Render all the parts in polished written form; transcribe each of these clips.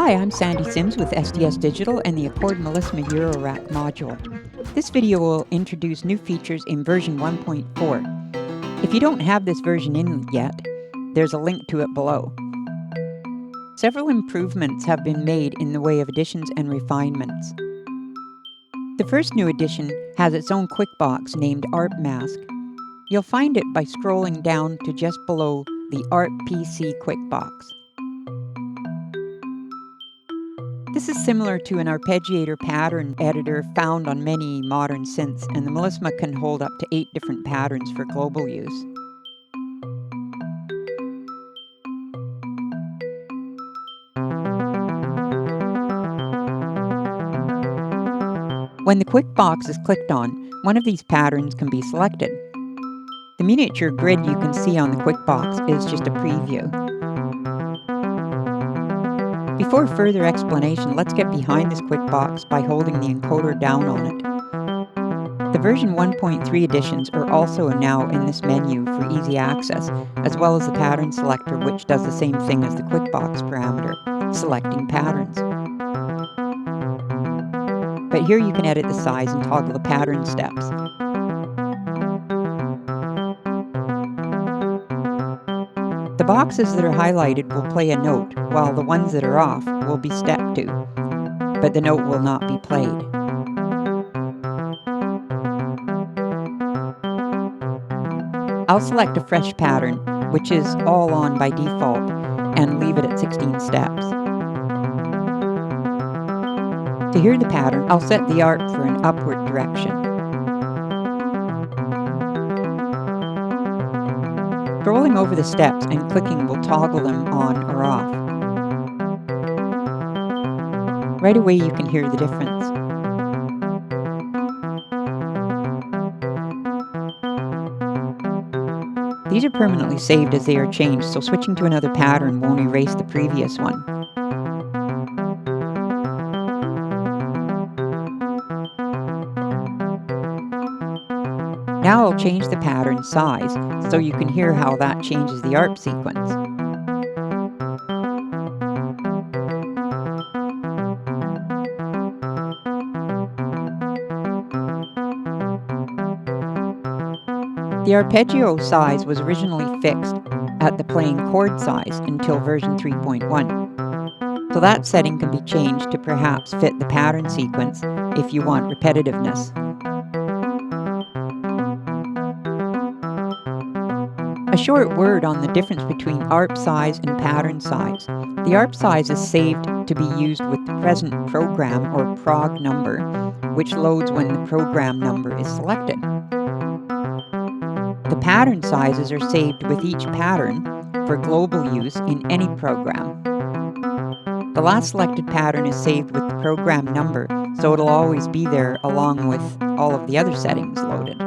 Hi, I'm Sandy Sims with SDS Digital and the Accord Melisma Eurorack module. This video will introduce new features in version 1.4. If you don't have this version in yet, there's a link to it below. Several improvements have been made in the way of additions and refinements. The first new addition has its own quick box named Arp Mask. You'll find it by scrolling down to just below the Arp PC quick box. This is similar to an arpeggiator pattern editor found on many modern synths, and the Melisma can hold up to 8 different patterns for global use. When the quick box is clicked on, one of these patterns can be selected. The miniature grid you can see on the quick box is just a preview. Before further explanation, let's get behind this quick box by holding the encoder down on it. The version 1.3 additions are also now in this menu for easy access, as well as the pattern selector, which does the same thing as the quick box parameter, selecting patterns. But here you can edit the size and toggle the pattern steps. The boxes that are highlighted will play a note, while the ones that are off will be stepped to, but the note will not be played. I'll select a fresh pattern, which is all on by default, and leave it at 16 steps. To hear the pattern, I'll set the arc for an upward direction. Scrolling over the steps and clicking will toggle them on or off. Right away you can hear the difference. These are permanently saved as they are changed, so switching to another pattern won't erase the previous one. Now I'll change the pattern size so you can hear how that changes the ARP sequence. The arpeggio size was originally fixed at the playing chord size until version 3.1. So that setting can be changed to perhaps fit the pattern sequence if you want repetitiveness. A short word on the difference between ARP size and pattern size. The ARP size is saved to be used with the present program or prog number, which loads when the program number is selected. The pattern sizes are saved with each pattern for global use in any program. The last selected pattern is saved with the program number, so it'll always be there along with all of the other settings loaded.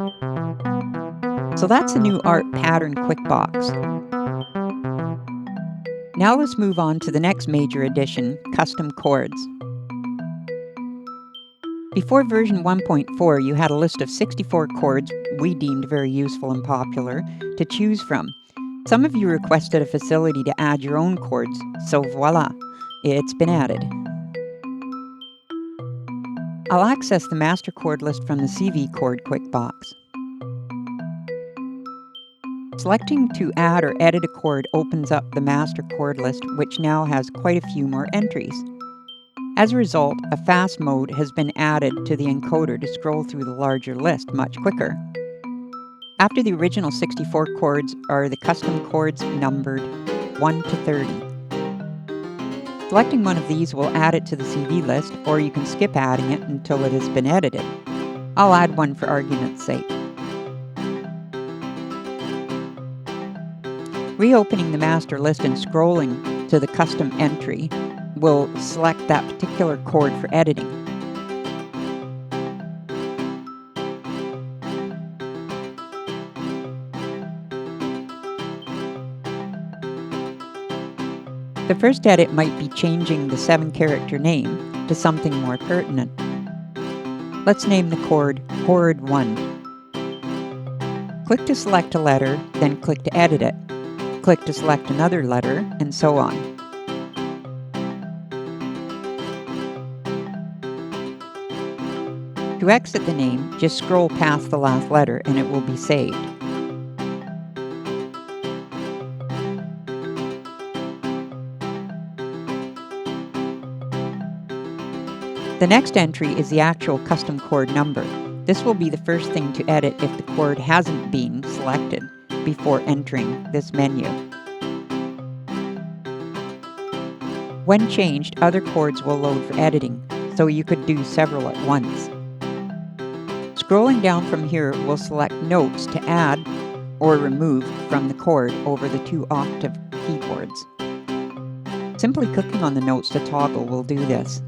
So that's the new Arp Pattern quick box. Now let's move on to the next major addition, custom chords. Before version 1.4, you had a list of 64 chords we deemed very useful and popular to choose from. Some of you requested a facility to add your own chords, so voila, it's been added. I'll access the master chord list from the CV chord quick box. Selecting to add or edit a chord opens up the master chord list, which now has quite a few more entries. As a result, a fast mode has been added to the encoder to scroll through the larger list much quicker. After the original 64 chords are the custom chords numbered 1 to 30. Selecting one of these will add it to the CV list, or you can skip adding it until it has been edited. I'll add one for argument's sake. Reopening the master list and scrolling to the custom entry will select that particular chord for editing. The first edit might be changing the 7-character name to something more pertinent. Let's name the chord Chord 1. Click to select a letter, then click to edit it. Click to select another letter, and so on. To exit the name, just scroll past the last letter and it will be saved. The next entry is the actual custom chord number. This will be the first thing to edit if the chord hasn't been selected before entering this menu. When changed, other chords will load for editing, so you could do several at once. Scrolling down from here will select notes to add or remove from the chord over the 2-octave keyboards. Simply clicking on the notes to toggle will do this.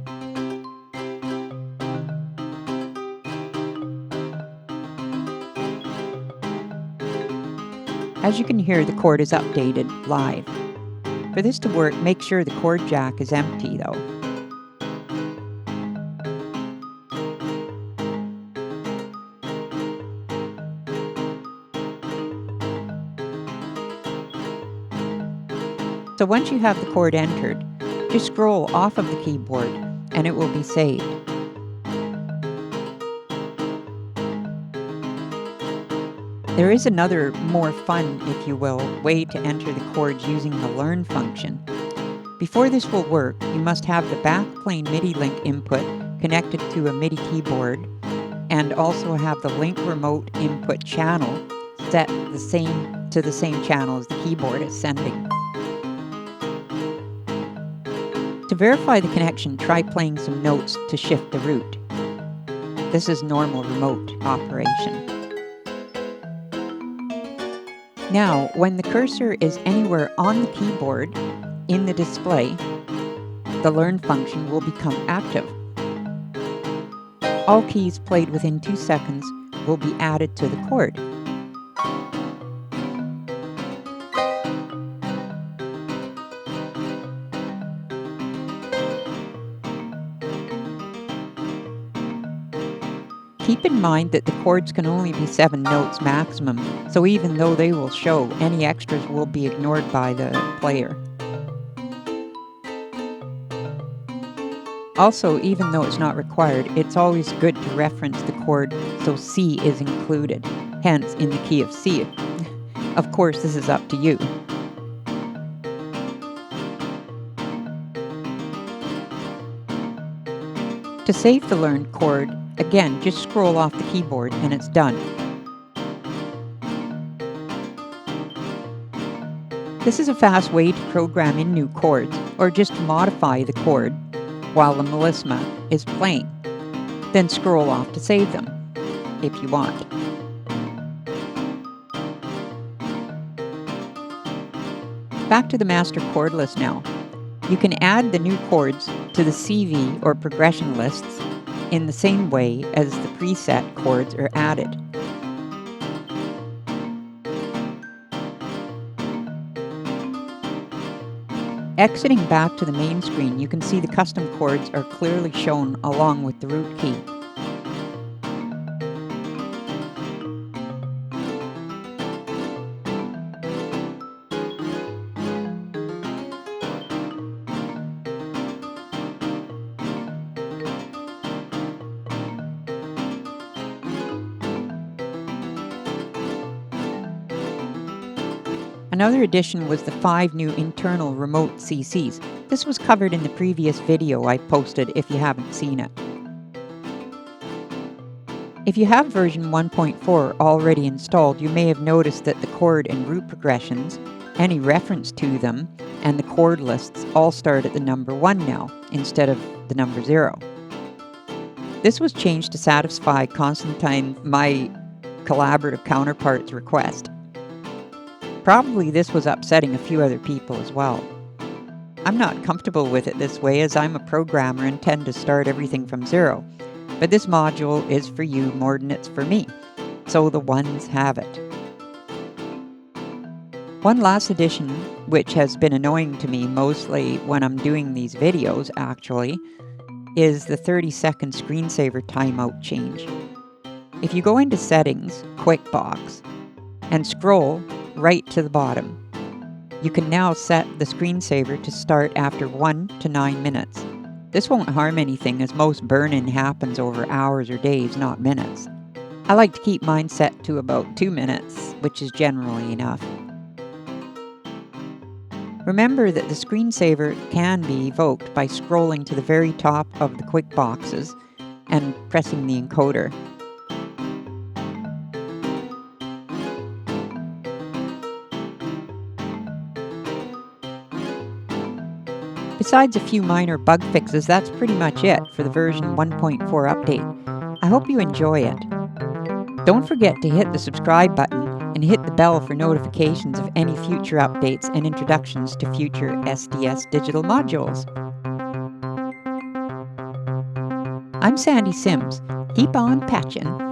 As you can hear, the chord is updated live. For this to work, make sure the chord jack is empty though. So once you have the chord entered, just scroll off of the keyboard and it will be saved. There is another, more fun, if you will, way to enter the chords using the Learn function. Before this will work, you must have the backplane MIDI link input connected to a MIDI keyboard and also have the link remote input channel set to the same channel as the keyboard is sending. To verify the connection, try playing some notes to shift the route. This is normal remote operation. Now, when the cursor is anywhere on the keyboard in the display, the Learn function will become active. All keys played within 2 seconds will be added to the chord. Keep in mind that the chords can only be 7 notes maximum, so even though they will show, any extras will be ignored by the player. Also, even though it's not required, it's always good to reference the chord so C is included, hence in the key of C. Of course, this is up to you. To save the learned chord, again, just scroll off the keyboard and it's done. This is a fast way to program in new chords, or just to modify the chord while the Melisma is playing. Then scroll off to save them, if you want. Back to the master chord list now. You can add the new chords to the CV or progression lists in the same way as the preset chords are added. Exiting back to the main screen, you can see the custom chords are clearly shown along with the root key. Another addition was the 5 new internal remote CCs. This was covered in the previous video I posted if you haven't seen it. If you have version 1.4 already installed, you may have noticed that the chord and root progressions, any reference to them, and the chord lists all start at the number 1 now, instead of the number 0. This was changed to satisfy Constantine, my collaborative counterpart's request. Probably this was upsetting a few other people as well. I'm not comfortable with it this way, as I'm a programmer and tend to start everything from 0. But this module is for you more than it's for me, so the ones have it. One last addition, which has been annoying to me mostly when I'm doing these videos actually, is the 30-second screensaver timeout change. If you go into Settings, Quick Box, and scroll right to the bottom, you can now set the screensaver to start after 1 to 9 minutes. This won't harm anything, as most burn-in happens over hours or days, not minutes. I like to keep mine set to about 2 minutes, which is generally enough. Remember that the screensaver can be evoked by scrolling to the very top of the quick boxes and pressing the encoder. Besides a few minor bug fixes, that's pretty much it for the version 1.4 update. I hope you enjoy it. Don't forget to hit the subscribe button and hit the bell for notifications of any future updates and introductions to future SDS digital modules. I'm Sandy Sims. Keep on patching.